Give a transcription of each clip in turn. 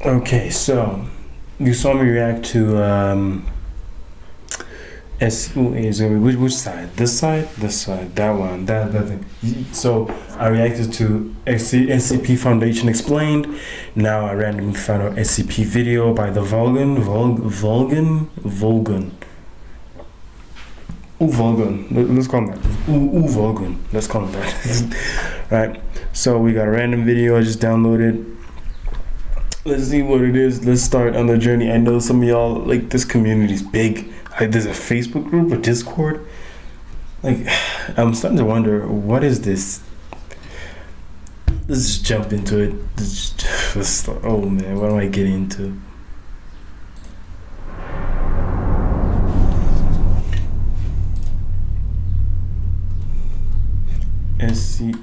Okay, so you saw me react to which side? This side? This side? That one? That thing. So I reacted to SCP Foundation Explained. Now I randomly found out SCP video by the Vulgan. Vulgan. Let's call him that. Vulgan. Let's call him that. Right. So we got a random video I just downloaded. Let's see what it is. Let's start on the journey. I know some of y'all, like, this community's big. Like, there's a Facebook group, a Discord. Like, I'm starting to wonder, what is this? Let's just jump into it. Oh man, what am I getting into?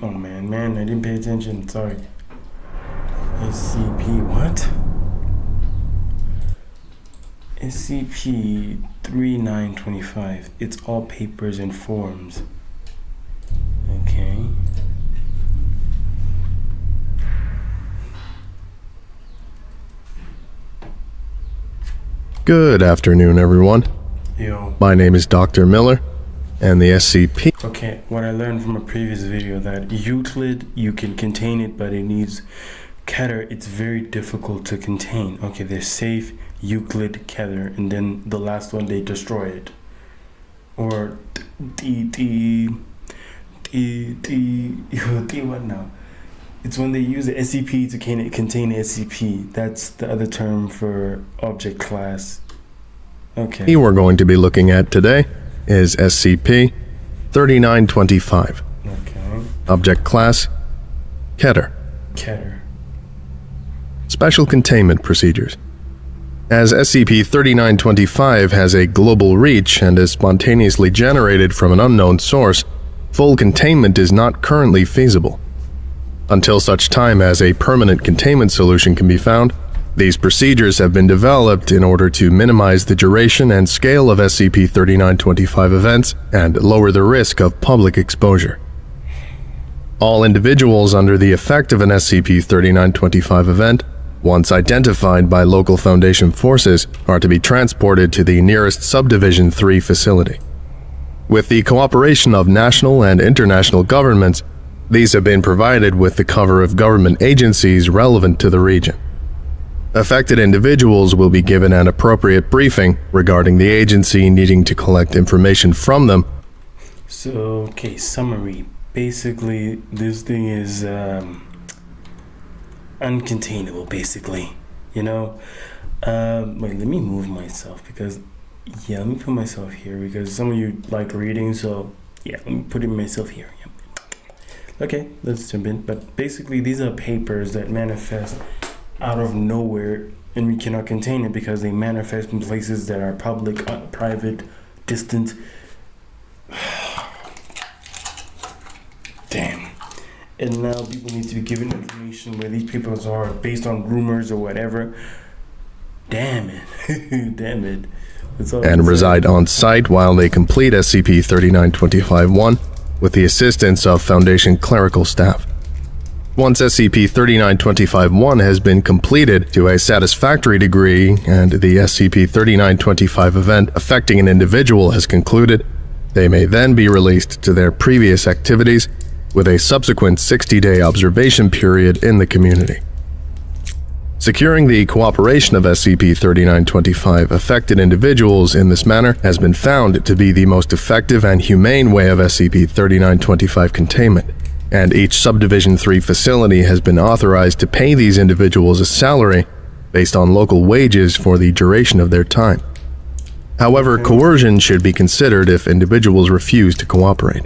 Oh man, I didn't pay attention. Sorry. SCP what? SCP-3925. It's all papers and forms. Okay. Good afternoon, everyone. Yo. My name is Dr. Miller, and the SCP... Okay, what I learned from a previous video, that Euclid, you can contain it, but it needs... Keter, it's very difficult to contain. Okay, there's safe, Euclid, Keter, and then the last one, they destroy it. Or what now? It's when they use the SCP to contain SCP. That's the other term for object class. Okay. We're going to be looking at today is SCP-3925. Okay. Object class, Keter. Keter. Special containment procedures. As SCP-3925 has a global reach and is spontaneously generated from an unknown source, full containment is not currently feasible. Until such time as a permanent containment solution can be found, these procedures have been developed in order to minimize the duration and scale of SCP-3925 events and lower the risk of public exposure. All individuals under the effect of an SCP-3925 event, once identified by local Foundation forces, are to be transported to the nearest Subdivision 3 facility. With the cooperation of national and international governments, these have been provided with the cover of government agencies relevant to the region. Affected individuals will be given an appropriate briefing regarding the agency needing to collect information from them. So, okay, summary. Basically, this thing is uncontainable, basically, you know. Wait, let me move myself, because let me put myself here, because some of you like reading, so let me put myself here. Okay, let's jump in. But basically, these are papers that manifest out of nowhere, and we cannot contain it because they manifest in places that are public, private, distant. Damn. And now people need to be given information where these papers are based on rumors or whatever. Damn it. Damn it. And reside on site while they complete SCP-3925-1 with the assistance of Foundation clerical staff. Once SCP-3925-1 has been completed to a satisfactory degree and the SCP-3925 event affecting an individual has concluded, they may then be released to their previous activities with a subsequent 60-day observation period in the community. Securing the cooperation of SCP-3925 affected individuals in this manner has been found to be the most effective and humane way of SCP-3925 containment, and each Subdivision 3 facility has been authorized to pay these individuals a salary based on local wages for the duration of their time. However, coercion should be considered if individuals refuse to cooperate.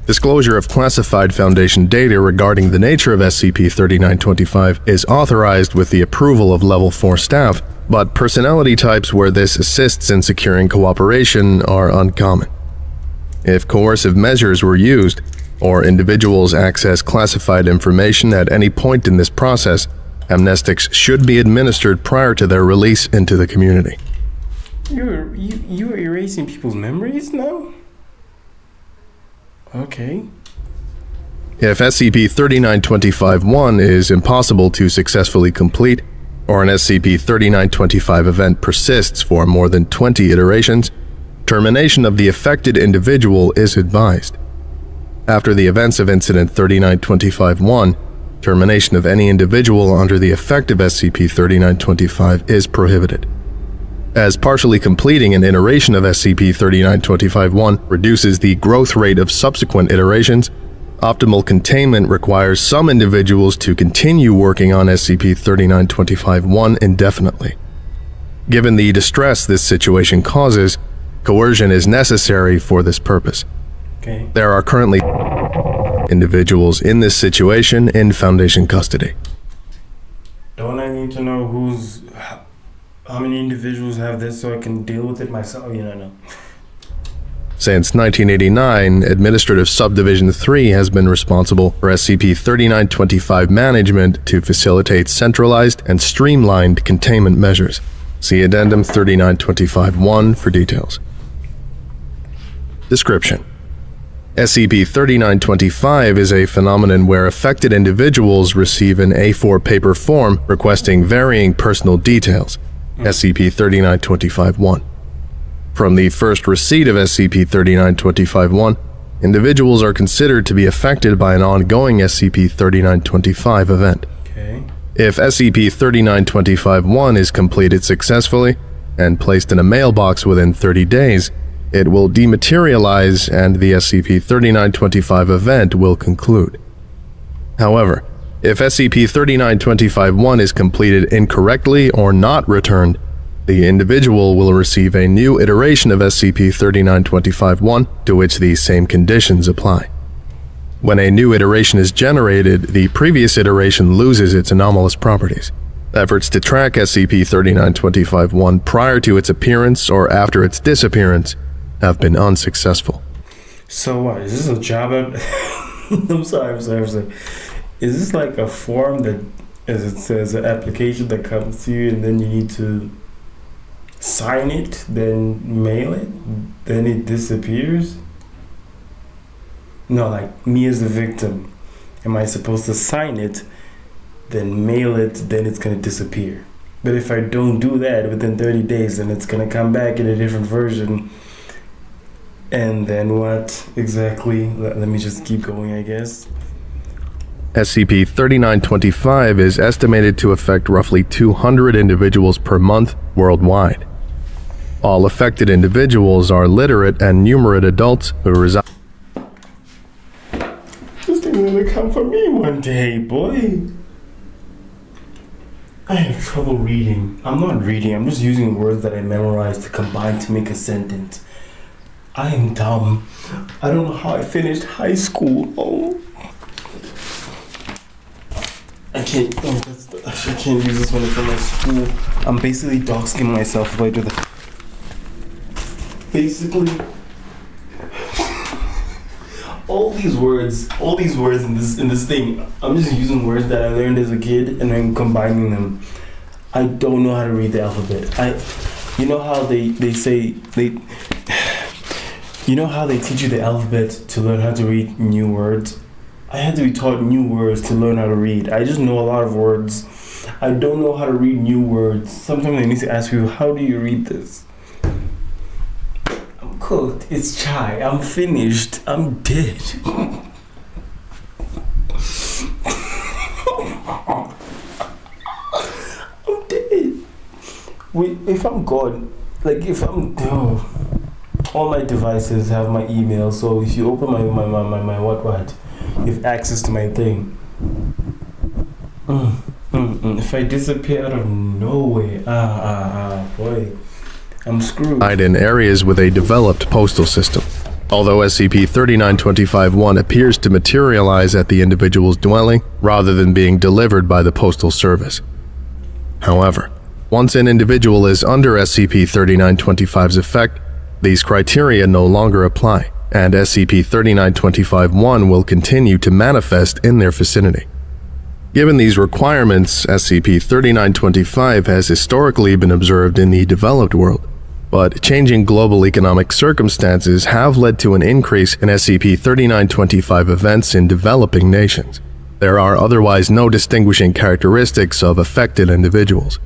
Disclosure of classified Foundation data regarding the nature of SCP-3925 is authorized with the approval of Level 4 staff, but personality types where this assists in securing cooperation are uncommon. If coercive measures were used, or individuals access classified information at any point in this process, amnestics should be administered prior to their release into the community. You're erasing people's memories now? Okay. If SCP-3925-1 is impossible to successfully complete, or an SCP-3925 event persists for more than 20 iterations, termination of the affected individual is advised. After the events of Incident 3925-1, termination of any individual under the effect of SCP-3925 is prohibited, as partially completing an iteration of SCP-3925-1 reduces the growth rate of subsequent iterations. Optimal containment requires some individuals to continue working on SCP-3925-1 indefinitely. Given the distress this situation causes, coercion is necessary for this purpose. Okay. There are currently individuals in this situation in Foundation custody. Don't I need to know how many individuals have this so I can deal with it myself? No. Since 1989, Administrative Subdivision 3 has been responsible for SCP-3925 management to facilitate centralized and streamlined containment measures. See Addendum 3925-1 for details. Description: SCP-3925 is a phenomenon where affected individuals receive an A4 paper form requesting varying personal details. SCP-3925-1. From the first receipt of SCP-3925-1, individuals are considered to be affected by an ongoing SCP-3925 event. Okay. If SCP-3925-1 is completed successfully and placed in a mailbox within 30 days, it will dematerialize and the SCP-3925 event will conclude. However, if SCP-3925-1 is completed incorrectly or not returned, the individual will receive a new iteration of SCP-3925-1 to which these same conditions apply. When a new iteration is generated, the previous iteration loses its anomalous properties. Efforts to track SCP-3925-1 prior to its appearance or after its disappearance have been unsuccessful. So what? Is this a job? I'm sorry. Is this like a form that, as it says, an application that comes to you and then you need to sign it, then mail it, then it disappears? No, like me as the victim, am I supposed to sign it, then mail it, then it's gonna disappear? But if I don't do that within 30 days, then it's gonna come back in a different version. And then what exactly? Let me just keep going, I guess. SCP-3925 is estimated to affect roughly 200 individuals per month worldwide. All affected individuals are literate and numerate adults who reside. This thing's gonna come for me one day, boy. I have trouble reading. I'm not reading, I'm just using words that I memorized to combine to make a sentence. I am dumb. I don't know how I finished high school. Oh. I can't use this one for my school. I'm basically dog-skinning myself if I do that. Basically, all these words in this thing, I'm just using words that I learned as a kid and I'm combining them. I don't know how to read the alphabet. You know how they teach you the alphabet to learn how to read new words? I had to be taught new words to learn how to read. I just know a lot of words. I don't know how to read new words. Sometimes I need to ask people, how do you read this? I'm cooked. It's chai. I'm finished. I'm dead. I'm dead. Wait, if I'm gone, all my devices have my email, so if you open my what, you have access to my thing. If I disappear out of nowhere, boy, I'm screwed. In areas with a developed postal system. Although SCP-3925-1 appears to materialize at the individual's dwelling rather than being delivered by the Postal Service. However, once an individual is under SCP-3925's effect, these criteria no longer apply, and SCP-3925-1 will continue to manifest in their vicinity. Given these requirements, SCP-3925 has historically been observed in the developed world, but changing global economic circumstances have led to an increase in SCP-3925 events in developing nations. There are otherwise no distinguishing characteristics of affected individuals.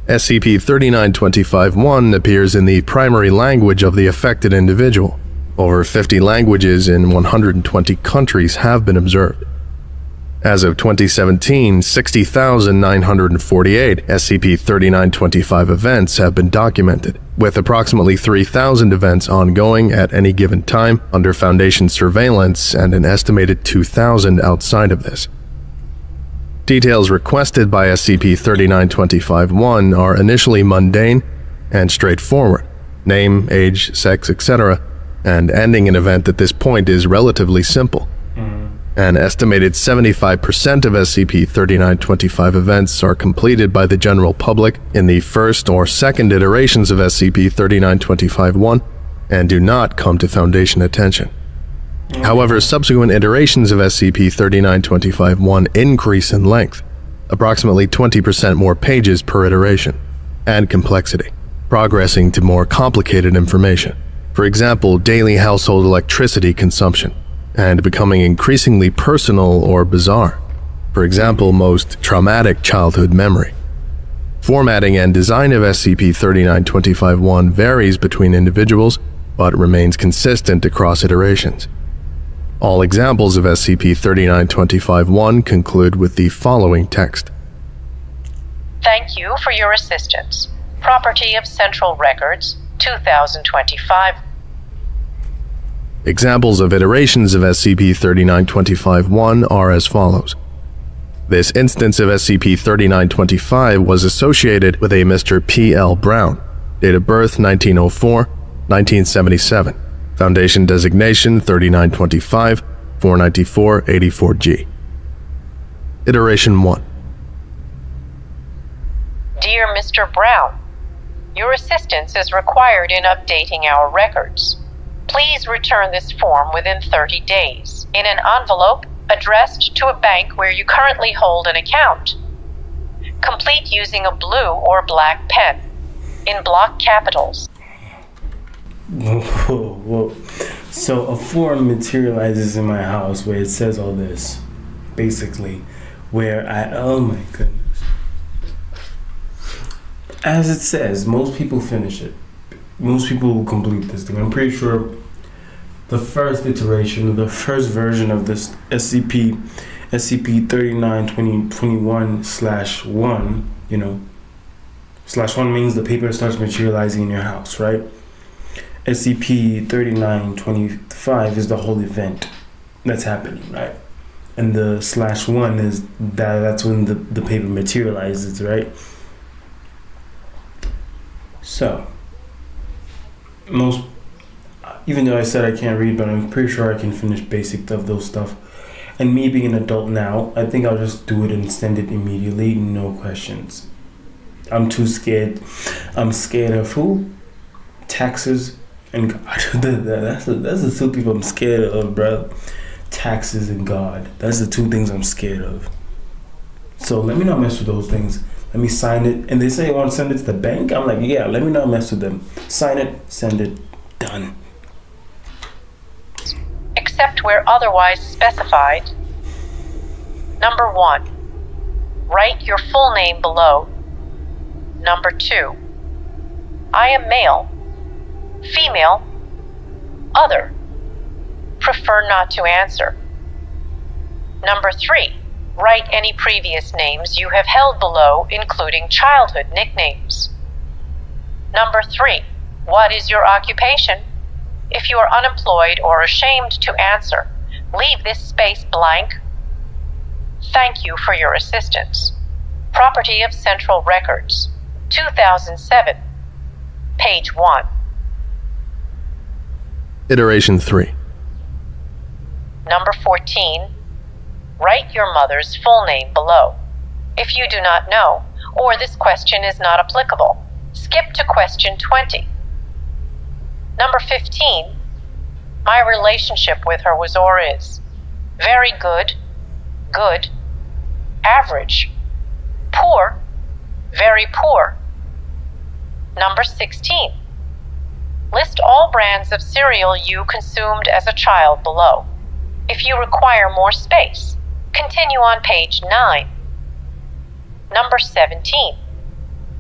SCP-3925-1 appears in the primary language of the affected individual. Over 50 languages in 120 countries have been observed. As of 2017, 60,948 SCP-3925 events have been documented, with approximately 3,000 events ongoing at any given time under Foundation surveillance and an estimated 2,000 outside of this. Details requested by SCP-3925-1 are initially mundane and straightforward, name, age, sex, etc., and ending an event at this point is relatively simple. An estimated 75% of SCP-3925 events are completed by the general public in the first or second iterations of SCP-3925-1 and do not come to Foundation attention. However, subsequent iterations of SCP-3925-1 increase in length, approximately 20% more pages per iteration, and complexity, progressing to more complicated information. For example, daily household electricity consumption, and becoming increasingly personal or bizarre. For example, most traumatic childhood memory. Formatting and design of SCP-3925-1 varies between individuals, but remains consistent across iterations. All examples of SCP-3925-1 conclude with the following text. Thank you for your assistance. Property of Central Records, 2025. Examples of iterations of SCP-3925-1 are as follows. This instance of SCP-3925 was associated with a Mr. P.L. Brown, date of birth 1904, 1977, Foundation designation 3925, 494-84G. Iteration 1. Dear Mr. Brown, your assistance is required in updating our records. Please return this form within 30 days in an envelope addressed to a bank where you currently hold an account. Complete using a blue or black pen in block capitals. Whoa. So a form materializes in my house where it says all this, basically, oh my goodness. As it says, most people finish it. Most people will complete this thing. I'm pretty sure the first iteration, the first version of this SCP-3921/1, /1 means the paper starts materializing in your house, right? SCP-3925 is the whole event that's happening, right? And the /1 is that's when the paper materializes, right? So, even though I said I can't read, but I'm pretty sure I can finish basic of those stuff. And me being an adult now, I think I'll just do it and send it immediately, no questions. I'm too scared. I'm scared of who? Taxes and God. That's the two people I'm scared of, bro. Taxes and God. That's the two things I'm scared of. So let me not mess with those things. Let me sign it. And they say you want to send it to the bank? I'm like, yeah, let me not mess with them. Sign it, send it, done. Except where otherwise specified. Number 1. Write your full name below. Number 2. I am male, female, other. Prefer not to answer. Number 3. Write any previous names you have held below, including childhood nicknames. Number 3. What is your occupation? If you are unemployed or ashamed to answer, leave this space blank. Thank you for your assistance. Property of Central Records, 2007, page 1. Iteration 3. Number 14. Write your mother's full name below. If you do not know, or this question is not applicable, skip to question 20. Number 15. My relationship with her was or is very good, good, average, poor, very poor. Number 16. List all brands of cereal you consumed as a child below. If you require more space, Continue on page 9. Number 17.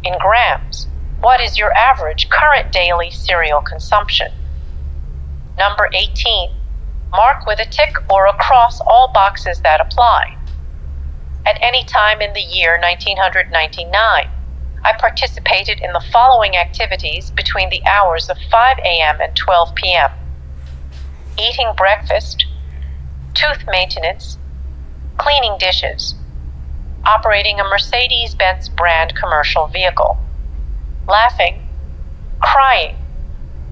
In grams, what is your average current daily cereal consumption? Number 18. Mark with a tick or a cross all boxes that apply. At any time in the year 1999, I participated in the following activities between the hours of 5 a.m. and 12 p.m. Eating breakfast, tooth maintenance, cleaning dishes, operating a Mercedes-Benz brand commercial vehicle, laughing, crying,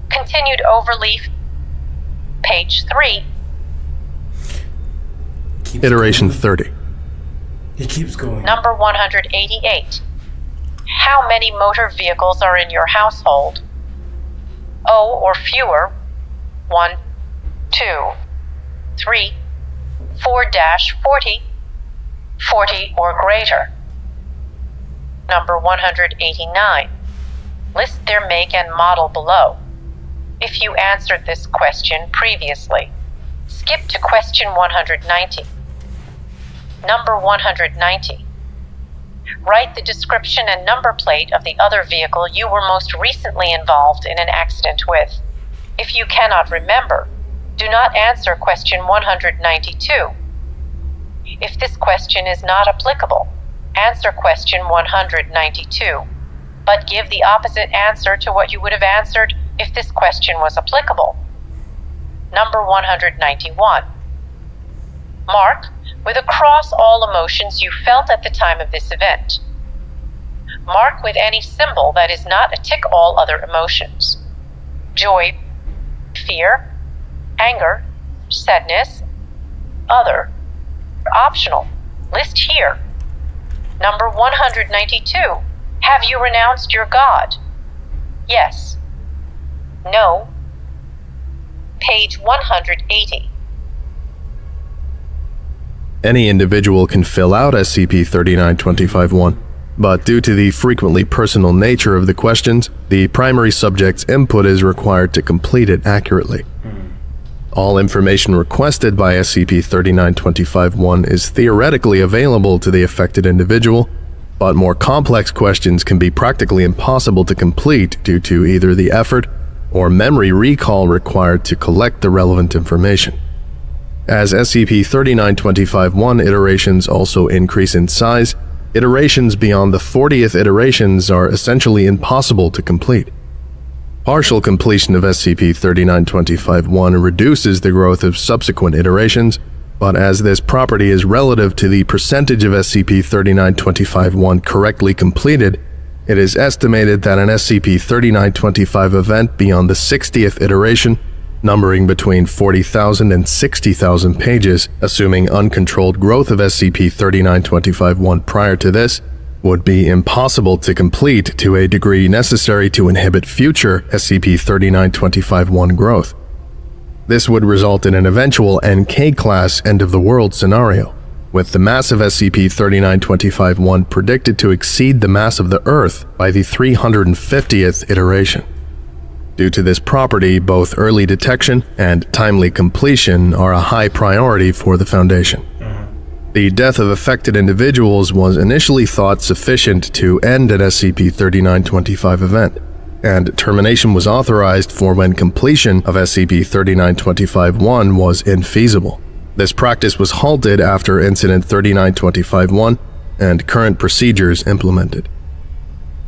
continued overleaf, page 3. Iteration 30. It keeps going. Number 188. How many motor vehicles are in your household? O or fewer, 1, 2, 3, 4-40, 40 or greater. Number 189. List their make and model below. If you answered this question previously, skip to question 190. Number 190. Write the description and number plate of the other vehicle you were most recently involved in an accident with. If you cannot remember, do not answer question 192. If this question is not applicable, answer question 192, but give the opposite answer to what you would have answered if this question was applicable. Number 191. Mark with a cross all emotions you felt at the time of this event. Mark with any symbol that is not a tick all other emotions. Joy, fear, anger, sadness, other, optional. List here. Number 192. Have you renounced your God? Yes. No. Page 180. Any individual can fill out SCP-3925-1, but due to the frequently personal nature of the questions, the primary subject's input is required to complete it accurately. All information requested by SCP-3925-1 is theoretically available to the affected individual, but more complex questions can be practically impossible to complete due to either the effort or memory recall required to collect the relevant information. As SCP-3925-1 iterations also increase in size, iterations beyond the 40th iterations are essentially impossible to complete. Partial completion of SCP-3925-1 reduces the growth of subsequent iterations, but as this property is relative to the percentage of SCP-3925-1 correctly completed, it is estimated that an SCP-3925 event beyond the 60th iteration, numbering between 40,000 and 60,000 pages, assuming uncontrolled growth of SCP-3925-1 prior to this, would be impossible to complete to a degree necessary to inhibit future SCP-3925-1 growth. This would result in an eventual NK-class end-of-the-world scenario, with the mass of SCP-3925-1 predicted to exceed the mass of the Earth by the 350th iteration. Due to this property, both early detection and timely completion are a high priority for the Foundation. The death of affected individuals was initially thought sufficient to end an SCP-3925 event, and termination was authorized for when completion of SCP-3925-1 was infeasible. This practice was halted after Incident 3925-1 and current procedures implemented.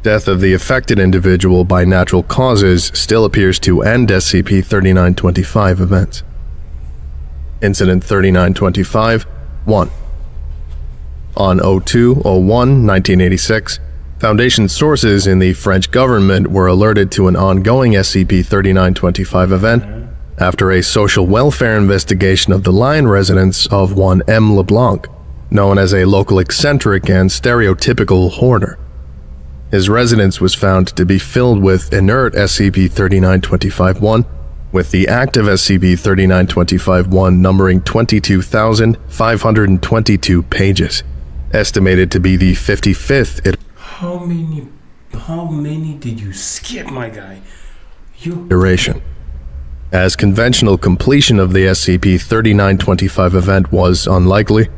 Death of the affected individual by natural causes still appears to end SCP-3925 events. Incident 3925-1. On 02/01/1986, Foundation sources in the French government were alerted to an ongoing SCP-3925 event after a social welfare investigation of the Lion residence of one M. LeBlanc, known as a local eccentric and stereotypical hoarder. His residence was found to be filled with inert SCP-3925-1, with the active SCP-3925-1 numbering 22,522 pages, estimated to be the 55th How many did you skip, my guy? iteration. As conventional completion of the SCP-3925 event was unlikely,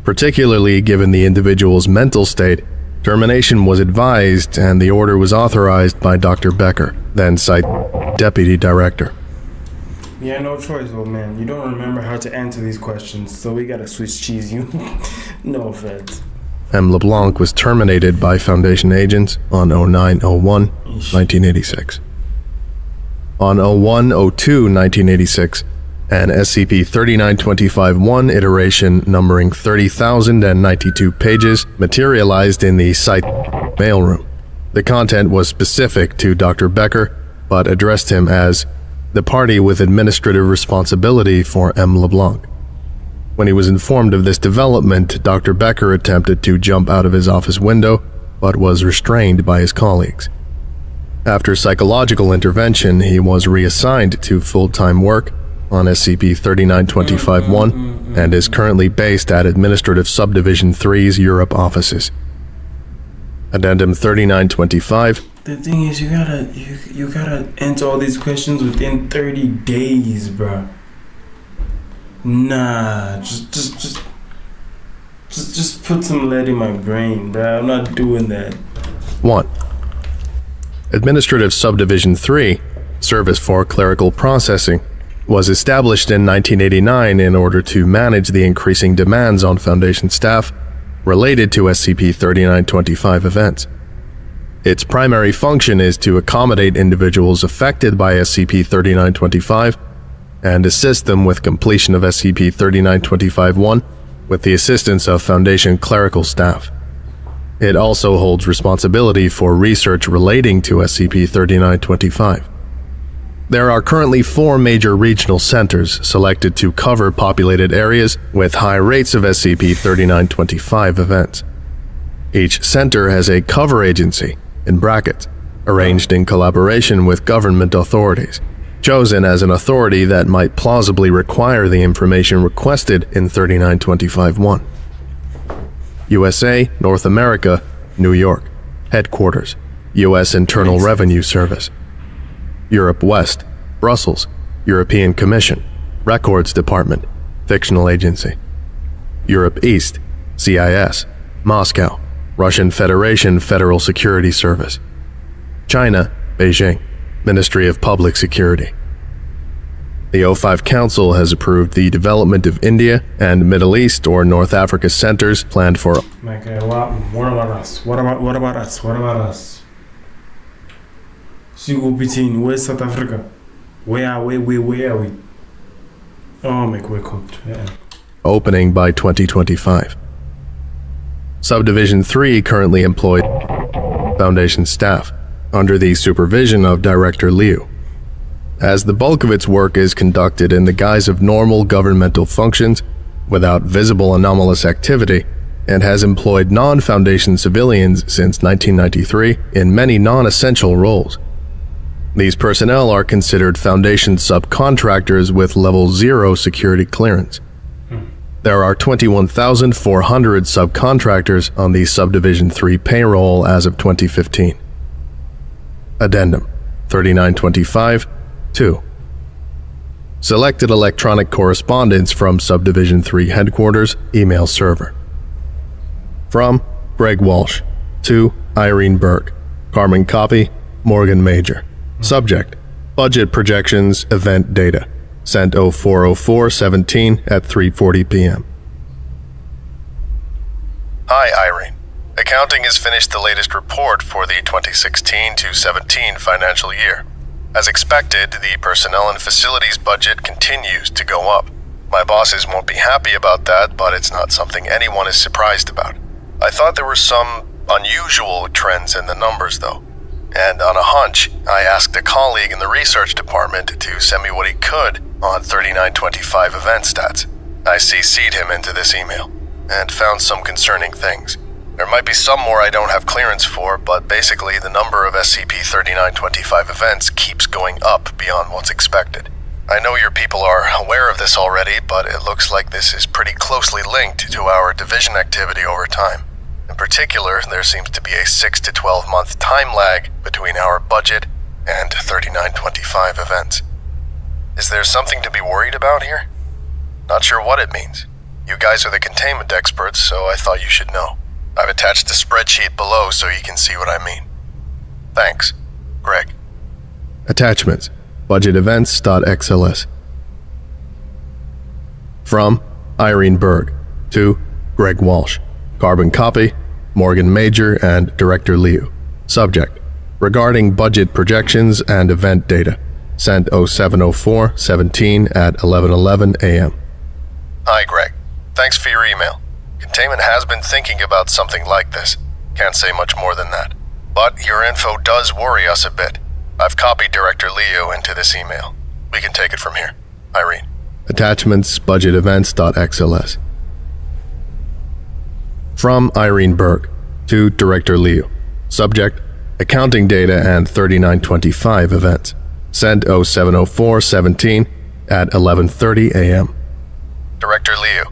Particularly given the individual's mental state, termination was advised and the order was authorized by Dr. Becker, then Site Deputy Director. Yeah, no choice, old man. You don't remember how to answer these questions, so we gotta switch cheese you. No offense. M. LeBlanc was terminated by Foundation agents on 09/01/1986. On 01/02/1986, an SCP-3925-1 iteration numbering 30,092 pages materialized in the site mailroom. The content was specific to Dr. Becker, but addressed him as the party with administrative responsibility for M. LeBlanc. When he was informed of this development, Dr. Becker attempted to jump out of his office window, but was restrained by his colleagues. After psychological intervention, he was reassigned to full-time work on SCP-3925-1 and is currently based at Administrative Subdivision 3's Europe offices. Addendum 3925. The thing is, you gotta answer all these questions within 30 days, bruh. Nah, just put some lead in my brain, bruh. I'm not doing that. 1. Administrative Subdivision 3, Service for Clerical Processing, was established in 1989 in order to manage the increasing demands on Foundation staff related to SCP-3925 events. Its primary function is to accommodate individuals affected by SCP-3925 and assist them with completion of SCP-3925-1 with the assistance of Foundation clerical staff. It also holds responsibility for research relating to SCP-3925. There are currently 4 major regional centers selected to cover populated areas with high rates of SCP-3925 events. Each center has a cover agency, in brackets, arranged in collaboration with government authorities, chosen as an authority that might plausibly require the information requested in 3925-1. USA, North America, New York, Headquarters, U.S. Internal Revenue Service. Europe West, Brussels, European Commission, Records Department, Fictional Agency. Europe East, CIS, Moscow, Russian Federation Federal Security Service. China, Beijing, Ministry of Public Security. The O5 Council has approved the development of India and Middle East or North Africa centers planned for. Okay, what about us? What about us? Between where's South Africa? Where are we? Oh, we're cooked. Yeah. Opening by 2025. Subdivision 3 currently employed Foundation staff under the supervision of Director Liu. As the bulk of its work is conducted in the guise of normal governmental functions without visible anomalous activity, and has employed non-Foundation civilians since 1993 in many non-essential roles. These personnel are considered Foundation subcontractors with Level 0 security clearance. There are 21,400 subcontractors on the Subdivision 3 payroll as of 2015. Addendum 3925-2. Selected electronic correspondence from Subdivision 3 Headquarters email server. From Greg Walsh to Irene Burke. Carbon copy, Morgan Major. Subject, budget projections, event data. Sent 04/04/17 at 3:40 p.m. Hi, Irene. Accounting has finished the latest report for the 2016-17 financial year. As expected, the personnel and facilities budget continues to go up. My bosses won't be happy about that, but it's not something anyone is surprised about. I thought there were some unusual trends in the numbers, though. And on a hunch, I asked a colleague in the research department to send me what he could on 3925 event stats. I CC'd him into this email, and found some concerning things. There might be some more I don't have clearance for, but basically the number of SCP-3925 events keeps going up beyond what's expected. I know your people are aware of this already, but it looks like this is pretty closely linked to our division activity over time. In particular, there seems to be a 6 to 12 month time lag between our budget and 3925 events. Is there something to be worried about here? Not sure what it means. You guys are the containment experts, so I thought you should know. I've attached a spreadsheet below so you can see what I mean. Thanks, Greg. Attachments: budgetevents.xls. From Irene Berg to Greg Walsh. Carbon copy: Morgan Major and Director Liu. Subject: regarding budget projections and event data. Sent 0704-17 at 11:11 a.m. Hi, Greg. Thanks for your email. Containment has been thinking about something like this. Can't say much more than that. But your info does worry us a bit. I've copied Director Liu into this email. We can take it from here. Irene. Attachments: budgetevents.xls. From Irene Berg to Director Liu. Subject: accounting data and 3925 events. Sent 0704-17 at 11:30 a.m. Director Liu,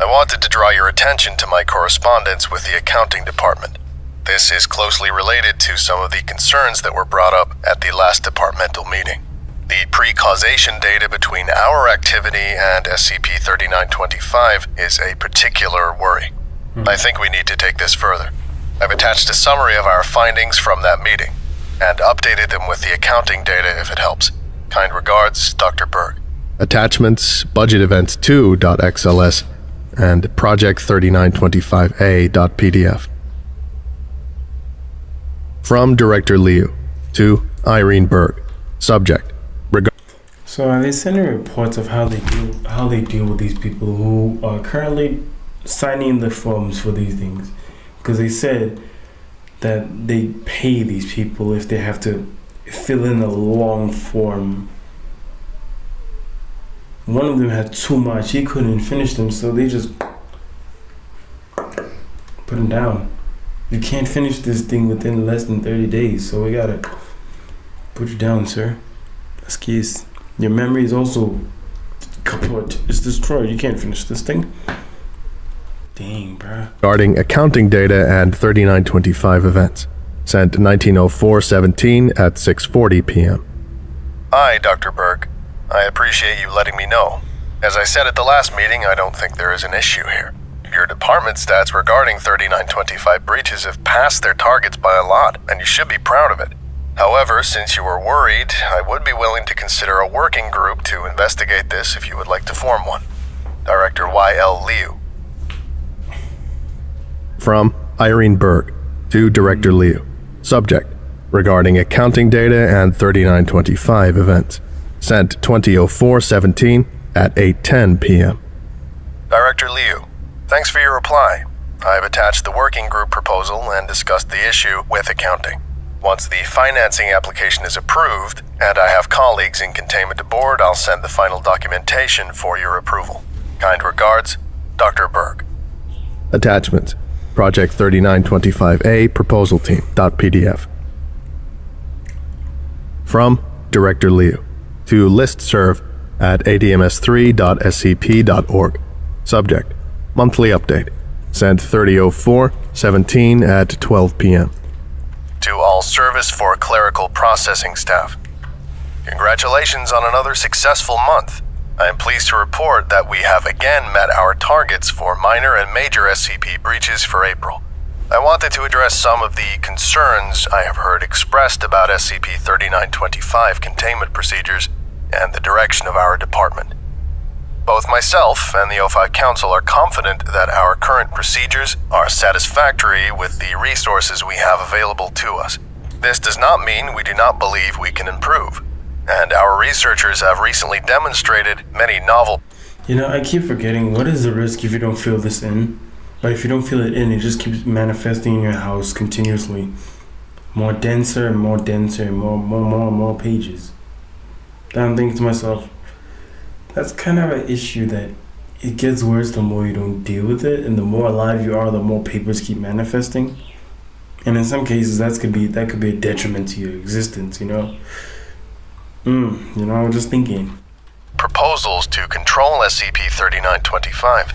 I wanted to draw your attention to my correspondence with the accounting department. This is closely related to some of the concerns that were brought up at the last departmental meeting. The pre-causation data between our activity and SCP-3925 is a particular worry. I think we need to take this further. I've attached a summary of our findings from that meeting and updated them with the accounting data if it helps. Kind regards, Dr. Berg. Attachments: budgetevents2.xls and project3925a.pdf. From Director Liu to Irene Berg. Subject: So are they sending reports of how they deal with these people who are currently signing the forms for these things? Because they said that they pay these people if they have to fill in a long form. One of them had too much, he couldn't finish them, so they just put him down. You can't finish this thing within less than 30 days, so we gotta put you down, sir. Excuse. Your memory is also kaput. It's destroyed. You can't finish this thing. Dang, bruh. Regarding accounting data and 3925 events. Sent 1904-17 at 6:40 p.m. Hi, Dr. Berg. I appreciate you letting me know. As I said at the last meeting, I don't think there is an issue here. Your department stats regarding 3925 breaches have passed their targets by a lot, and you should be proud of it. However, since you were worried, I would be willing to consider a working group to investigate this if you would like to form one. Director Y.L. Liu. From Irene Berg to Director Liu. Subject: regarding accounting data and 3925 events. Sent 2004-17 at 8:10 p.m. Director Liu, thanks for your reply. I've attached the working group proposal and discussed the issue with accounting. Once the financing application is approved, and I have colleagues in containment aboard, I'll send the final documentation for your approval. Kind regards, Dr. Berg. Attachments: Project 3925A Proposal Team.pdf. From Director Liu to listserv at adms3.scp.org. Subject: monthly update. Sent 3004-17 at 12 p.m. To all service for clerical processing staff. Congratulations on another successful month. I am pleased to report that we have again met our targets for minor and major SCP breaches for April. I wanted to address some of the concerns I have heard expressed about SCP-3925 containment procedures and the direction of our department. Both myself and the O5 Council are confident that our current procedures are satisfactory with the resources we have available to us. This does not mean we do not believe we can improve, and our researchers have recently demonstrated many novel... You know, I keep forgetting, what is the risk if you don't fill this in? But if you don't fill it in, it just keeps manifesting in your house continuously. More denser and more denser and more pages. Then I'm thinking to myself, that's kind of an issue that it gets worse the more you don't deal with it, and the more alive you are, the more papers keep manifesting. And in some cases, that could be a detriment to your existence, you know? I was just thinking. Proposals to control SCP-3925.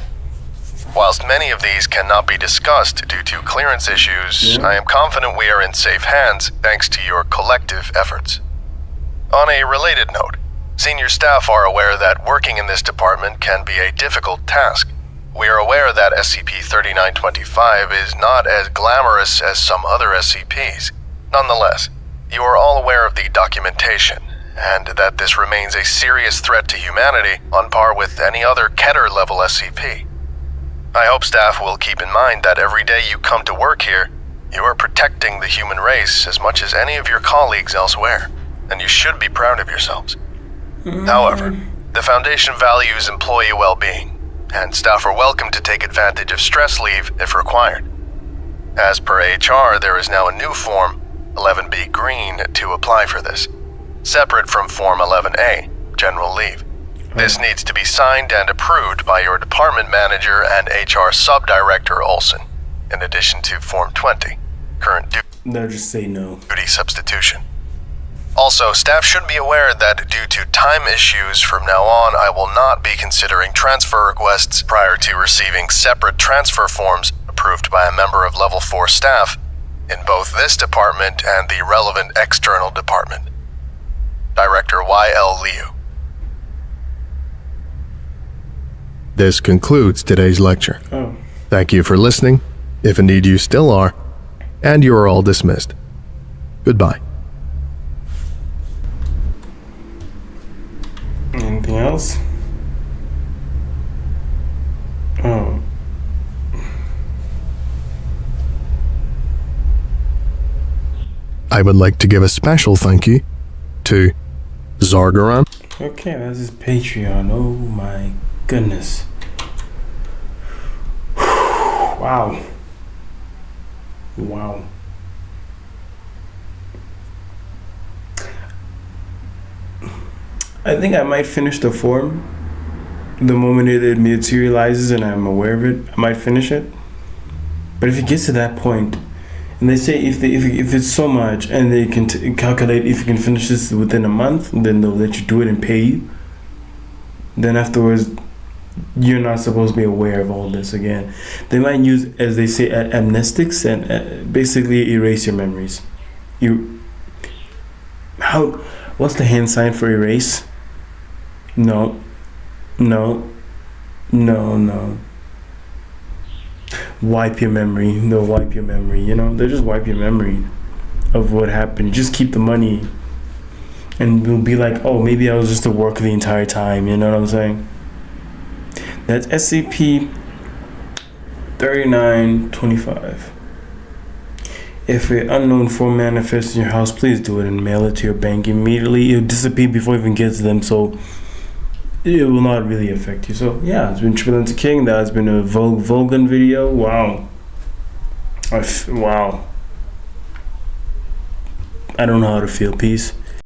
Whilst many of these cannot be discussed due to clearance issues, I am confident we are in safe hands thanks to your collective efforts. On a related note, senior staff are aware that working in this department can be a difficult task. We are aware that SCP-3925 is not as glamorous as some other SCPs. Nonetheless, you are all aware of the documentation, and that this remains a serious threat to humanity on par with any other Keter-level SCP. I hope staff will keep in mind that every day you come to work here, you are protecting the human race as much as any of your colleagues elsewhere, and you should be proud of yourselves. However, the Foundation values employee well-being, and staff are welcome to take advantage of stress leave if required. As per HR, there is now a new Form 11B Green to apply for this, separate from Form 11A, General Leave. This needs to be signed and approved by your department manager and HR subdirector Olson, in addition to Form 20, current No, just say no. duty substitution. Also, staff should be aware that due to time issues from now on, I will not be considering transfer requests prior to receiving separate transfer forms approved by a member of Level 4 staff in both this department and the relevant external department. Director Y.L. Liu. This concludes today's lecture. Oh. Thank you for listening, if indeed you still are, and you are all dismissed. Goodbye. Anything else? Oh. I would like to give a special thank you to Zargaran, Okay, that's his Patreon. Oh my goodness. Wow. Wow. I think I might finish the form the moment it materializes and I'm aware of it. I might finish it. But if it gets to that point, and they say if it's so much and they can calculate if you can finish this within a month, then they'll let you do it and pay you. Then afterwards, you're not supposed to be aware of all this again. They might use, as they say, amnestics and basically erase your memories. What's the hand sign for erase? No. Wipe your memory. They'll wipe your memory. They'll just wipe your memory of what happened. Just keep the money, and we'll be like, oh, maybe I was just a worker the entire time. You know what I'm saying? That's SCP-3925. If an unknown form manifests in your house, please do it and mail it to your bank immediately. It'll disappear before it even gets to them, so it will not really affect you. So yeah, it's been Triple King. That's been a Vulcan video. Wow. Wow. I don't know how to feel. Peace.